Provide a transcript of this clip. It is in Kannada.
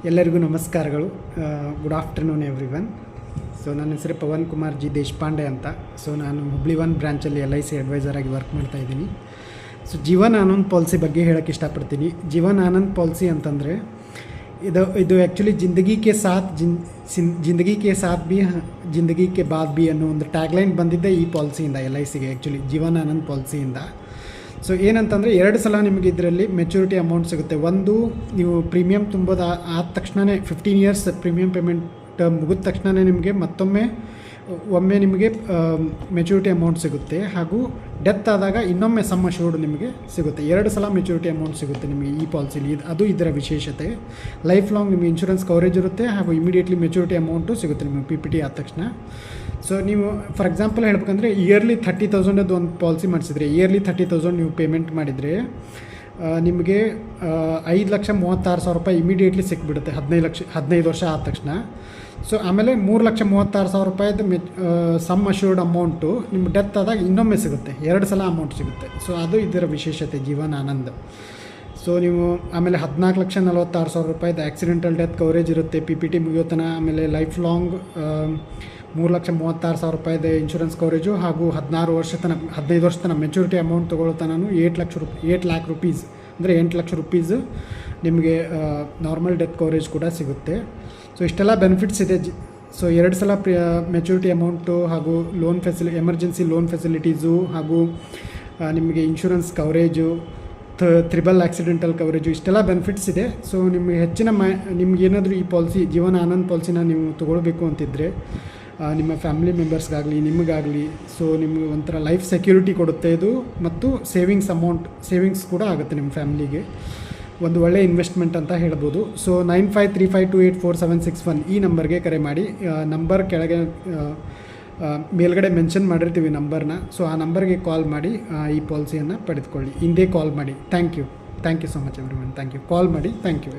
ಎಲ್ಲರಿಗೂ ನಮಸ್ಕಾರಗಳು. Good afternoon everyone. ಸೊ ನನ್ನ ಹೆಸರು ಪವನ್ ಕುಮಾರ್ ಜಿ ದೇಶಪಾಂಡೆ ಅಂತ. ಸೊ ನಾನು ಹುಬ್ಳಿ 1 ಬ್ರಾಂಚಲ್ಲಿ LIC ಅಡ್ವೈಸರಾಗಿ ವರ್ಕ್ ಮಾಡ್ತಾಯಿದ್ದೀನಿ. ಸೊ ಜೀವನ್ ಆನಂದ್ ಪಾಲಿಸಿ ಬಗ್ಗೆ ಹೇಳೋಕ್ಕೆ ಇಷ್ಟಪಡ್ತೀನಿ. ಜೀವನ್ ಆನಂದ್ ಪಾಲಿಸಿ ಅಂತಂದರೆ ಇದು ಆ್ಯಕ್ಚುಲಿ ಜಿಂದಗಿ ಕೆ ಸಾಥ್ ಬಿ ಜಿಂದಗಿ ಕೆ ಬಾದ್ ಬಿ ಅನ್ನೋ ಒಂದು ಟ್ಯಾಗ್ಲೈನ್ ಬಂದಿದ್ದೆ ಈ ಪಾಲಿಸಿಯಿಂದ, LICಗೆ ಆ್ಯಕ್ಚುಲಿ ಜೀವನ್ ಆನಂದ್ ಪಾಲಿಸಿಯಿಂದ. ಸೊ ಏನಂತಂದರೆ 2 ಸಲ ನಿಮಗೆ ಇದರಲ್ಲಿ ಮೆಚುರಿಟಿ ಅಮೌಂಟ್ ಸಿಗುತ್ತೆ. ಒಂದು, ನೀವು ಪ್ರೀಮಿಯಮ್ ತುಂಬೋದು ಆದ ತಕ್ಷಣವೇ 15 ಇಯರ್ಸ್ ಪ್ರೀಮಿಯಮ್ ಪೇಮೆಂಟ್ ಮುಗಿದ ತಕ್ಷಣ ನಿಮಗೆ ಒಮ್ಮೆ ನಿಮಗೆ ಮೆಚುರಿಟಿ ಅಮೌಂಟ್ ಸಿಗುತ್ತೆ. ಹಾಗೂ ಡೆತ್ ಆದಾಗ ಇನ್ನೊಮ್ಮೆ ಸಮ್ ಅಶ್ಯೂರ್ಡ್ ನಿಮಗೆ ಸಿಗುತ್ತೆ. 2 ಸಲ ಮೆಚುರಿಟಿ ಅಮೌಂಟ್ ಸಿಗುತ್ತೆ ನಿಮಗೆ ಈ ಪಾಲಿಸಿಲಿ. ಅದು ಇದರ ವಿಶೇಷತೆ. ಲೈಫ್ ಲಾಂಗ್ ನಿಮಗೆ ಇನ್ಶೂರೆನ್ಸ್ ಕವರೇಜ್ ಇರುತ್ತೆ ಹಾಗೂ ಇಮಿಡಿಯೇಟ್ಲಿ ಮೆಚುರಿಟಿ ಅಮೌಂಟು ಸಿಗುತ್ತೆ ನಿಮಗೆ PPT ಆದ ತಕ್ಷಣ. ಸೊ ನೀವು ಫಾರ್ ಎಕ್ಸಾಂಪಲ್ ಹೇಳ್ಬೇಕಂದ್ರೆ ಇಯರ್ಲಿ 30,000 ಒಂದು ಪಾಲಿಸಿ ಮಾಡಿಸಿದ್ರೆ, ಇಯರ್ಲಿ 30,000 ನೀವು ಪೇಮೆಂಟ್ ಮಾಡಿದರೆ ನಿಮಗೆ 5,36,000 ರೂಪಾಯಿ ಇಮಿಡಿಯೇಟ್ಲಿ ಸಿಕ್ಬಿಡುತ್ತೆ 15 ವರ್ಷ ಆದ ತಕ್ಷಣ. ಸೊ ಆಮೇಲೆ 3,36,000 ರೂಪಾಯಿದು ಸಮ್ ಅಶ್ಯೂರ್ಡ್ ಅಮೌಂಟು ನಿಮ್ಮ ಡೆತ್ ಆದಾಗ ಇನ್ನೊಮ್ಮೆ ಸಿಗುತ್ತೆ, 2 ಸಲ ಅಮೌಂಟ್ ಸಿಗುತ್ತೆ. ಸೊ ಅದು ಇದರ ವಿಶೇಷತೆ ಜೀವನ್ ಆನಂದ್. ಸೊ ನೀವು ಆಮೇಲೆ 14,46,000 ರೂಪಾಯಿದು ಆಕ್ಸಿಡೆಂಟಲ್ ಡೆತ್ ಕವರೇಜ್ ಇರುತ್ತೆ PPT ಮುಗಿಯೋತನ. ಆಮೇಲೆ ಲೈಫ್ ಲಾಂಗ್ 3,36,000 ರೂಪಾಯಿದು ಇನ್ಶೂರೆನ್ಸ್ ಕವರೇಜು ಹಾಗೂ 15 ವರ್ಷ ತನಕ ಮೆಚುರಿಟಿ ಅಮೌಂಟ್ ತೊಗೊಳ್ತಾನು 8 ಲ್ಯಾಕ್ ರುಪೀಸ್ ಅಂದರೆ 8 ಲಕ್ಷ ರೂಪೀಸ್ ನಿಮಗೆ ನಾರ್ಮಲ್ ಡೆತ್ ಕವರೇಜ್ ಕೂಡ ಸಿಗುತ್ತೆ. ಸೊ ಇಷ್ಟೆಲ್ಲ ಬೆನಿಫಿಟ್ಸ್ ಇದೆ. ಸೊ 2 ಸಲ ಮೆಚುರಿಟಿ ಅಮೌಂಟು ಹಾಗೂ ಎಮರ್ಜೆನ್ಸಿ ಲೋನ್ ಫೆಸಿಲಿಟೀಸು ಹಾಗೂ ನಿಮಗೆ insurance coverage, triple accidental coverage, ಇಷ್ಟೆಲ್ಲ ಬೆನಿಫಿಟ್ಸ್ ಇದೆ. ಸೊ ನಿಮಗೆ ನಿಮ್ಗೇನಾದರೂ ಈ ಪಾಲಿಸಿ ಜೀವನ್ ಆನಂದ್ ಪಾಲಿಸಿನ ನೀವು ತೊಗೊಳ್ಬೇಕು ಅಂತಿದ್ದರೆ ನಿಮ್ಮ ಫ್ಯಾಮಿಲಿ ಮೆಂಬರ್ಸ್ಗಾಗಲಿ ನಿಮಗಾಗಲಿ ಸೊ ನಿಮಗೆ ಒಂಥರ ಲೈಫ್ ಸೆಕ್ಯೂರಿಟಿ ಕೊಡುತ್ತೆ ಇದು. ಮತ್ತು ಸೇವಿಂಗ್ಸ್ ಕೂಡ ಆಗುತ್ತೆ ನಿಮ್ಮ ಫ್ಯಾಮಿಲಿಗೆ. ಒಂದು ಒಳ್ಳೆಯ ಇನ್ವೆಸ್ಟ್ಮೆಂಟ್ ಅಂತ ಹೇಳ್ಬೋದು. ಸೊ 9535284761 ಈ ನಂಬರ್ಗೆ ಕರೆ ಮಾಡಿ. ನಂಬರ್ ಕೆಳಗೆ ಮೇಲ್ಗಡೆ ಮೆನ್ಷನ್ ಮಾಡಿರ್ತೀವಿ ನಂಬರ್ನ. ಸೊ ಆ ನಂಬರ್ಗೆ ಕಾಲ್ ಮಾಡಿ ಈ ಪಾಲಿಸಿಯನ್ನು ಪಡೆದುಕೊಳ್ಳಿ. ಹಿಂದೆ ಕಾಲ್ ಮಾಡಿ. Thank you so much everyone. Thank you. Call ಮಾಡಿ. Thank you.